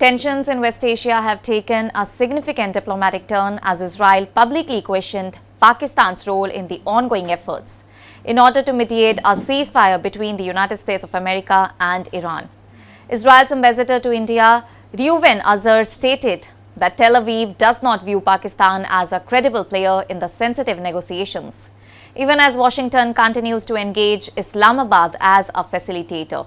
Tensions in West Asia have taken a significant diplomatic turn as Israel publicly questioned Pakistan's role in the ongoing efforts in order to mediate a ceasefire between the United States of America and Iran. Israel's ambassador to India, Reuven Azar, stated that Tel Aviv does not view Pakistan as a credible player in the sensitive negotiations, even as Washington continues to engage Islamabad as a facilitator.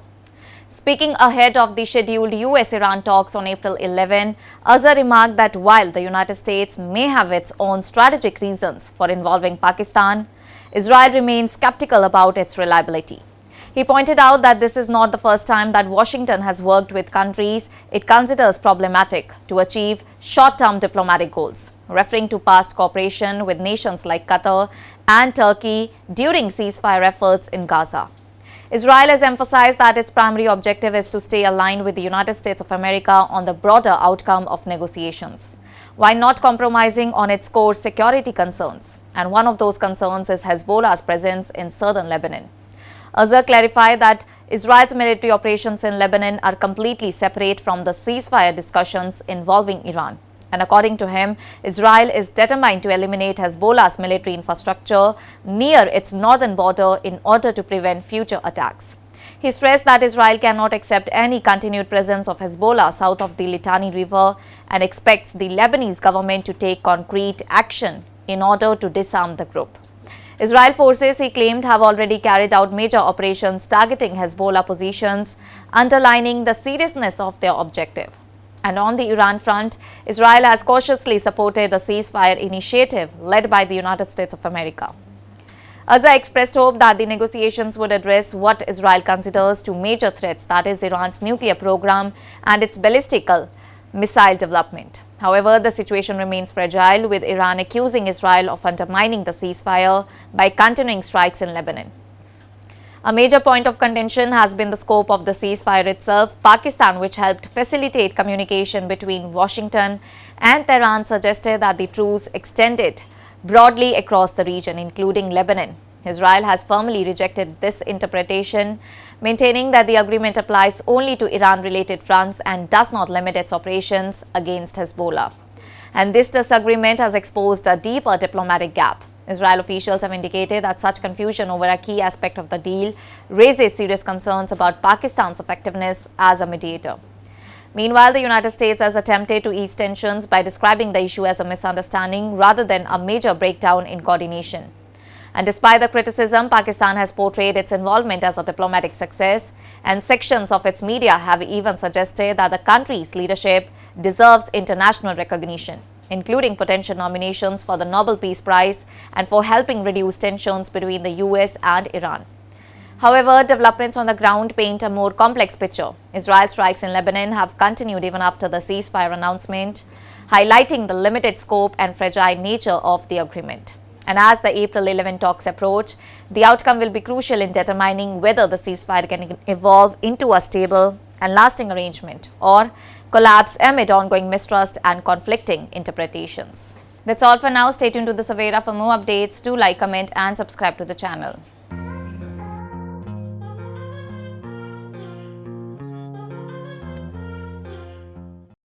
Speaking ahead of the scheduled US-Iran talks on April 11, Azar remarked that while the United States may have its own strategic reasons for involving Pakistan, Israel remains skeptical about its reliability. He pointed out that this is not the first time that Washington has worked with countries it considers problematic to achieve short-term diplomatic goals, referring to past cooperation with nations like Qatar and Turkey during ceasefire efforts in Gaza. Israel has emphasized that its primary objective is to stay aligned with the United States of America on the broader outcome of negotiations, while not compromising on its core security concerns. And one of those concerns is Hezbollah's presence in southern Lebanon. Azar clarified that Israel's military operations in Lebanon are completely separate from the ceasefire discussions involving Iran. And according to him, Israel is determined to eliminate Hezbollah's military infrastructure near its northern border in order to prevent future attacks. He stressed that Israel cannot accept any continued presence of Hezbollah south of the Litani River and expects the Lebanese government to take concrete action in order to disarm the group. Israel forces, he claimed, have already carried out major operations targeting Hezbollah positions, underlining the seriousness of their objective. And on the Iran front, Israel has cautiously supported the ceasefire initiative led by the United States of America. Azar expressed hope that the negotiations would address what Israel considers two major threats, that is Iran's nuclear program and its ballistic missile development. However, the situation remains fragile, with Iran accusing Israel of undermining the ceasefire by continuing strikes in Lebanon. A major point of contention has been the scope of the ceasefire itself. Pakistan, which helped facilitate communication between Washington and Tehran, suggested that the truce extended broadly across the region, including Lebanon. Israel has firmly rejected this interpretation, maintaining that the agreement applies only to Iran-related fronts and does not limit its operations against Hezbollah. And this disagreement has exposed a deeper diplomatic gap. Israel officials have indicated that such confusion over a key aspect of the deal raises serious concerns about Pakistan's effectiveness as a mediator. Meanwhile, the United States has attempted to ease tensions by describing the issue as a misunderstanding rather than a major breakdown in coordination. And despite the criticism, Pakistan has portrayed its involvement as a diplomatic success, and sections of its media have even suggested that the country's leadership deserves international recognition, including potential nominations for the Nobel Peace Prize and for helping reduce tensions between the US and Iran. However, developments on the ground paint a more complex picture. Israel strikes in Lebanon have continued even after the ceasefire announcement, highlighting the limited scope and fragile nature of the agreement. And as the April 11 talks approach, the outcome will be crucial in determining whether the ceasefire can evolve into a stable and lasting arrangement or collapse amid ongoing mistrust and conflicting interpretations. That's all for now. Stay tuned to the Savera for more updates. Do like, comment and subscribe to the channel.